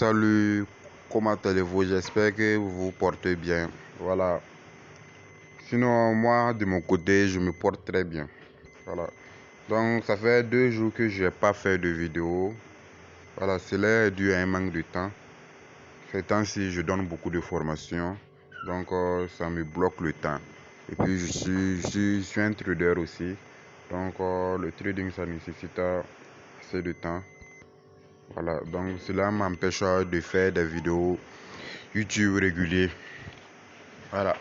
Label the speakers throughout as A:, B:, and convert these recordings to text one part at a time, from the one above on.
A: Salut, comment allez-vous? J'espère que vous vous portez bien. Voilà. Sinon, moi, de mon côté, je me porte très bien. Voilà. Donc, ça fait 2 jours que je n'ai pas fait de vidéo. Voilà, cela est dû à un manque de temps. Ces temps-ci, je donne beaucoup de formations. Donc, ça me bloque le temps. Et puis, je suis un trader aussi. Donc, le trading, ça nécessite assez de temps. Voilà, donc cela m'empêche de faire des vidéos YouTube réguliers. Voilà.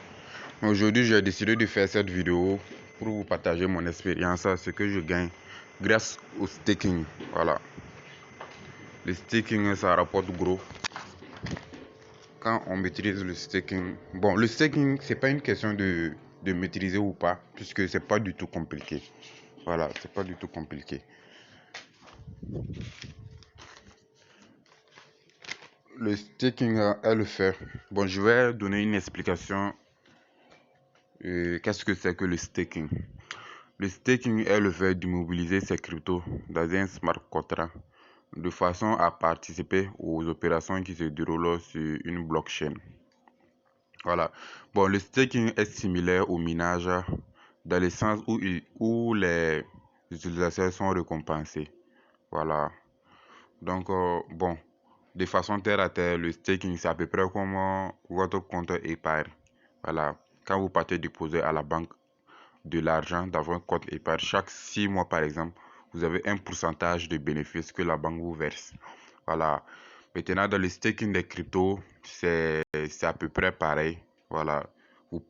A: Aujourd'hui, j'ai décidé de faire cette vidéo pour vous partager mon expérience, ce que je gagne grâce au staking. Voilà. Le staking, ça rapporte gros. Quand on maîtrise le staking. Bon, le staking, c'est pas une question de maîtriser ou pas, puisque c'est pas du tout compliqué. Voilà, c'est pas du tout compliqué. Le staking est le fait. Bon, je vais donner une explication. Qu'est-ce que c'est que le staking? Le staking est le fait d'immobiliser ses cryptos dans un smart contract de façon à participer aux opérations qui se déroulent sur une blockchain. Voilà. Bon, le staking est similaire au minage dans le sens où les utilisateurs sont récompensés. Voilà. Donc, bon, de façon terre à terre, le staking, c'est à peu près comme votre compte épargne. Voilà. Quand vous partez déposer à la banque de l'argent dans votre compte épargne, chaque 6 mois, par exemple, vous avez un pourcentage de bénéfices que la banque vous verse. Voilà. Maintenant, dans le staking des cryptos, c'est à peu près pareil. Voilà. Vous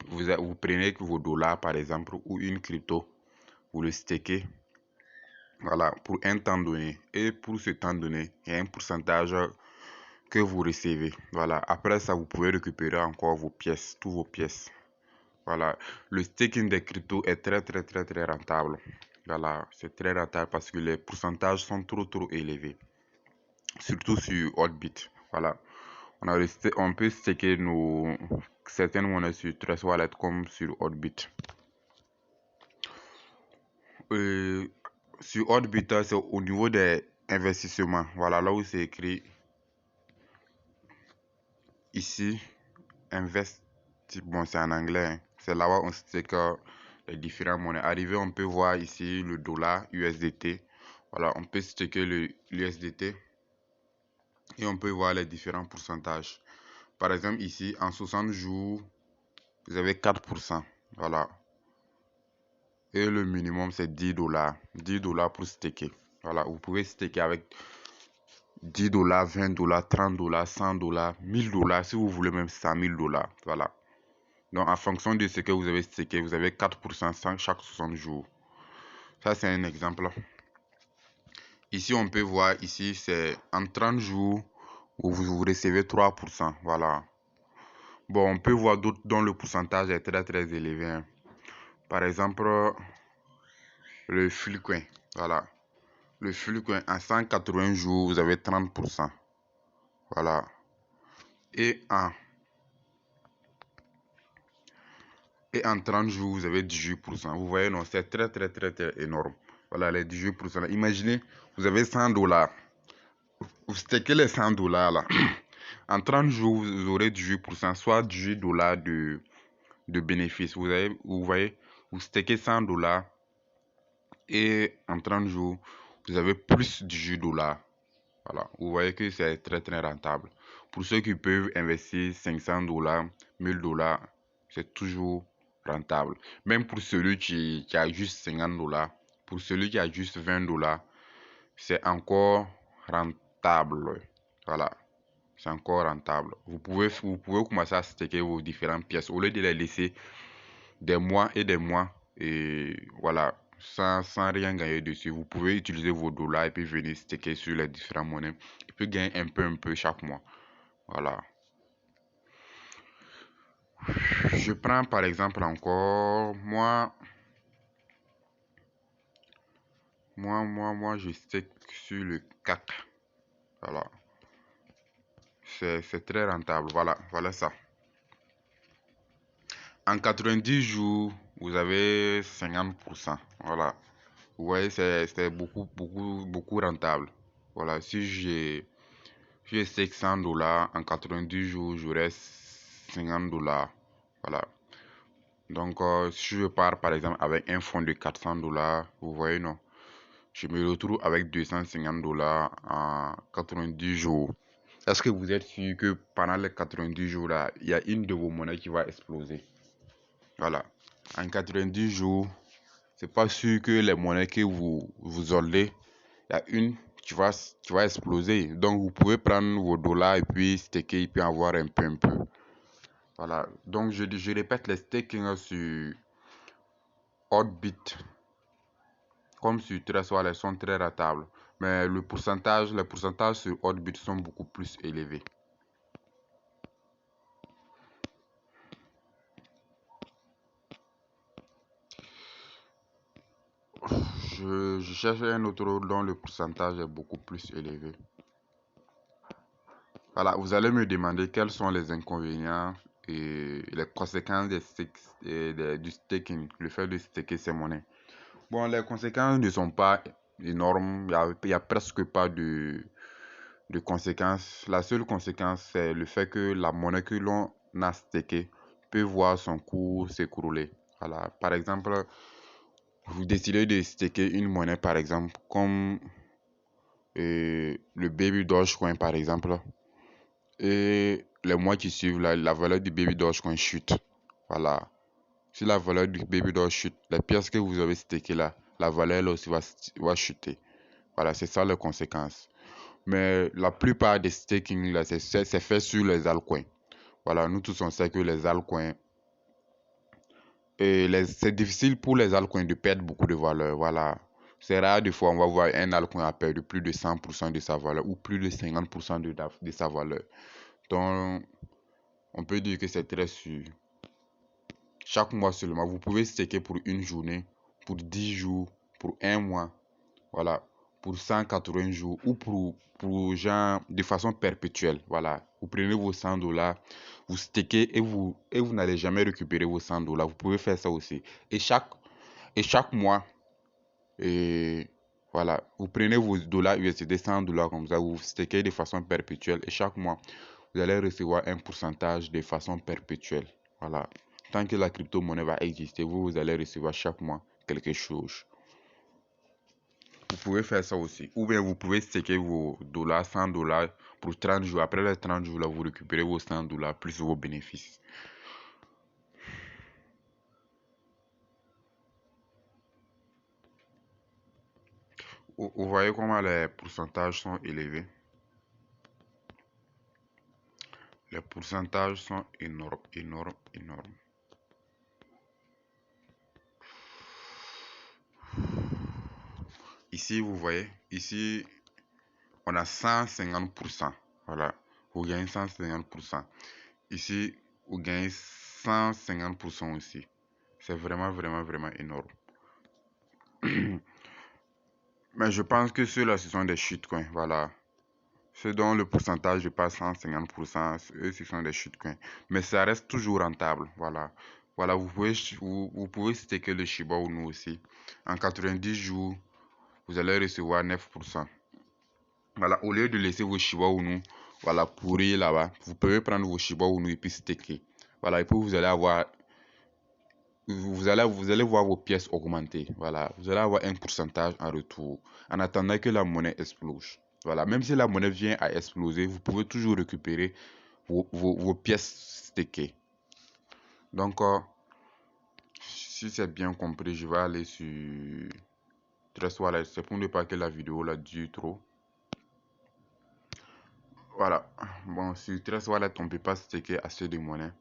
A: prenez vos dollars, par exemple, ou une crypto, vous le stakez. Voilà, pour un temps donné. Et pour ce temps donné, il y a un pourcentage que vous recevez. Voilà. Après ça, vous pouvez récupérer encore vos pièces, toutes vos pièces. Voilà. Le staking des cryptos est très rentable. Voilà. C'est très rentable parce que les pourcentages sont trop élevés. Surtout sur Hotbit. Voilà. On peut staker certaines monnaies sur Trust Wallet comme sur Hotbit. Sur Hotbit, c'est au niveau des investissements. Voilà, là où c'est écrit ici, invest. Bon, c'est en anglais. Hein. C'est là où on stake les différentes monnaies. Arrivé, on peut voir ici le dollar USDT. Voilà, on peut staker l'USDT et on peut voir les différents pourcentages. Par exemple, ici, en 60 jours, vous avez 4%. Voilà. Et le minimum, c'est 10 dollars. 10 dollars pour staker. Voilà, vous pouvez staker avec 10 dollars, 20 dollars, 30 dollars, 100 dollars, 1000 dollars, si vous voulez même 100 000 dollars. Voilà. Donc, en fonction de ce que vous avez staké, vous avez 4% chaque 60 jours. Ça, c'est un exemple. Ici, on peut voir, ici, c'est en 30 jours, où vous recevez 3%. Voilà. Bon, on peut voir d'autres dont le pourcentage est très élevé. Hein. Par exemple, le Fullcoin. Voilà. Le Fullcoin, en 180 jours, vous avez 30%. Voilà. Et en 30 jours, vous avez 18%. Vous voyez, non, c'est très énorme. Voilà, les 18%. Imaginez, vous avez 100 dollars. Vous stakez les 100 dollars là. En 30 jours, vous aurez 18%, soit 18 dollars de bénéfice. Vous voyez, vous stakez 100 dollars et en 30 jours, vous avez plus 18 dollars. Voilà, vous voyez que c'est très rentable. Pour ceux qui peuvent investir 500 dollars, 1000 dollars, c'est toujours rentable. Même pour celui qui a juste 50 dollars, pour celui qui a juste 20 dollars, c'est encore rentable. Voilà, c'est encore rentable. Vous pouvez commencer à stacker vos différentes pièces au lieu de les laisser des mois et des mois et voilà, sans rien gagner dessus. Vous pouvez utiliser vos dollars et puis venir staker sur les différentes monnaies et puis gagner un peu chaque mois. Voilà. Je prends par exemple encore moi je stake sur le CAC. Voilà. C'est très rentable. Voilà ça. En 90 jours, vous avez 50%. Voilà. Vous voyez, c'est beaucoup rentable. Voilà, si Si je stake $100, en 90 jours, j'aurai $50. Voilà. Donc, si je pars par exemple avec un fonds de $400, vous voyez, non, je me retrouve avec $250 en 90 jours. Est-ce que vous êtes sûr que pendant les 90 jours là, il y a une de vos monnaies qui va exploser? Voilà. En 90 jours, c'est pas sûr que les monnaies que vous holdez, il y a une qui va exploser. Donc, vous pouvez prendre vos dollars et puis staker et puis avoir un peu. Voilà. Donc, je répète, les stakings sur Hotbit comme sur Trezor, elles sont très rentables. Mais les pourcentages sur Hotbit sont beaucoup plus élevés. Je cherche un autre dont le pourcentage est beaucoup plus élevé. Voilà, vous allez me demander quels sont les inconvénients et les conséquences du staking, le fait de staker ces monnaies. Bon, les conséquences ne sont pas énormes, il y a presque pas de conséquences. La seule conséquence, c'est le fait que la monnaie que l'on a stakée peut voir son cours s'écrouler. Voilà, par exemple, vous décidez de staker une monnaie, par exemple, comme le Baby Dogecoin, par exemple, et les mois qui suivent, la valeur du Baby Dogecoin chute. Voilà. Si la valeur du Baby Doge chute, les pièces que vous avez stakées là, la valeur là aussi va chuter. Voilà, c'est ça les conséquences. Mais la plupart des staking là, c'est fait sur les altcoins. Voilà, nous tous on sait que les altcoins, c'est difficile pour les altcoins de perdre beaucoup de valeur. Voilà. C'est rare des fois on va voir un altcoin a perdu plus de 100% de sa valeur ou plus de 50% de sa valeur. Donc, on peut dire que c'est très sûr. Chaque mois seulement, vous pouvez staker pour une journée, pour 10 jours, pour un mois, voilà, pour 180 jours ou pour genre de façon perpétuelle. Voilà, vous prenez vos $100, vous stakez et vous n'allez jamais récupérer vos $100. Vous pouvez faire ça aussi. Et chaque mois, et voilà, vous prenez vos dollars USD, $100 comme ça, vous stakez de façon perpétuelle et chaque mois, vous allez recevoir un pourcentage de façon perpétuelle. Voilà. Tant que la crypto-monnaie va exister, vous allez recevoir chaque mois quelque chose. Vous pouvez faire ça aussi. Ou bien vous pouvez staker vos dollars, $100 pour 30 jours. Après les 30 jours, là, vous récupérez vos $100 plus vos bénéfices. Vous voyez comment les pourcentages sont élevés. Les pourcentages sont énormes, énormes, énormes. Ici, vous voyez, ici, on a 150%. Voilà, vous gagnez 150%. Ici, vous gagnez 150% aussi. C'est vraiment, vraiment, vraiment énorme. Mais je pense que ceux-là, ce sont des shitcoins. Voilà. Ceux dont le pourcentage dépasse 150%, eux, ce sont des shitcoins. Mais ça reste toujours rentable. Voilà. Voilà, vous pouvez staker le Shiba Inu aussi. En 90 jours, vous allez recevoir 9%. Voilà, au lieu de laisser vos Shiba Inu, voilà, pourrir là-bas, vous pouvez prendre vos Shiba Inu et puis staker. Voilà, et puis vous allez avoir vous allez voir vos pièces augmenter. Voilà, vous allez avoir un pourcentage en retour en attendant que la monnaie explose. Voilà, même si la monnaie vient à exploser, vous pouvez toujours récupérer vos pièces stakées. Donc, si c'est bien compris, je vais aller sur Trust Wallet. C'est pour ne pas que la vidéo la dure trop. Voilà, bon, sur Trust Wallet, on ne peut pas staker assez de monnaie.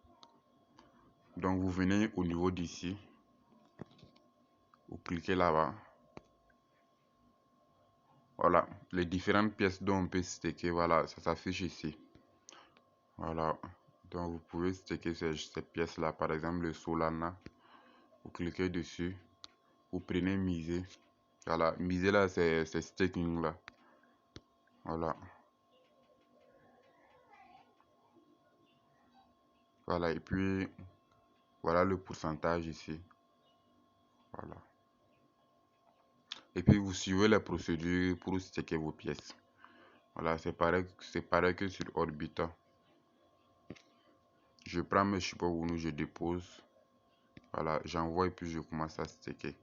A: Donc, vous venez au niveau d'ici, vous cliquez là-bas. Voilà, les différentes pièces dont on peut staker, voilà, ça s'affiche ici. Voilà, donc vous pouvez staker ces pièces-là, par exemple le Solana. Vous cliquez dessus, vous prenez miser. Voilà, miser là, c'est staking là. Voilà. Voilà, et puis voilà le pourcentage ici. Voilà. Et puis vous suivez les procédures pour staker vos pièces. Voilà, c'est pareil que sur Orbita. Je prends mes supports où je dépose. Voilà, j'envoie et puis je commence à stacker.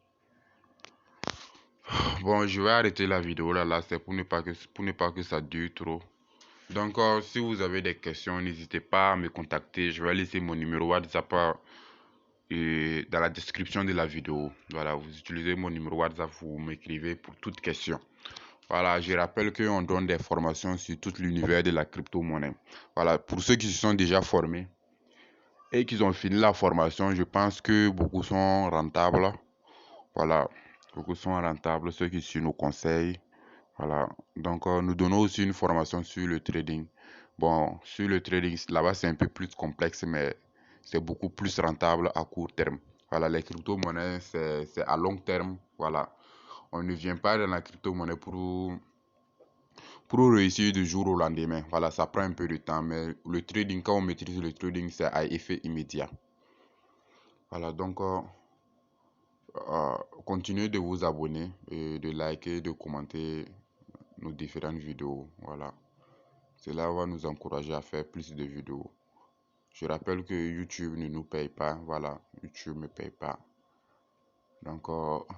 A: Bon, je vais arrêter la vidéo là, c'est pour ne pas que ça dure trop. Donc, si vous avez des questions, n'hésitez pas à me contacter. Je vais laisser mon numéro WhatsApp dans la description de la vidéo. Voilà, vous utilisez mon numéro WhatsApp, vous m'écrivez pour toute question. Voilà, je rappelle qu'on donne des formations sur tout l'univers de la crypto-monnaie. Voilà, pour ceux qui se sont déjà formés et qui ont fini la formation, je pense que beaucoup sont rentables. Voilà, beaucoup sont rentables, ceux qui suivent nos conseils. Voilà, donc nous donnons aussi une formation sur le trading. Bon, sur le trading, là-bas c'est un peu plus complexe, mais c'est beaucoup plus rentable à court terme. Voilà, les crypto-monnaies, c'est à long terme. Voilà, on ne vient pas dans la crypto-monnaie pour réussir du jour au lendemain. Voilà, ça prend un peu de temps, mais le trading, quand on maîtrise le trading, c'est à effet immédiat. Voilà, donc continuez de vous abonner, et de liker, de commenter nos différentes vidéos. Voilà. Cela va nous encourager à faire plus de vidéos. Je rappelle que YouTube ne nous paye pas. Voilà, YouTube ne me paye pas. Donc,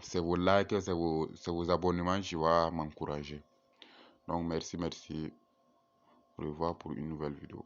A: c'est vos likes, c'est vos abonnements qui vont m'encourager. Donc, merci. Au revoir pour une nouvelle vidéo.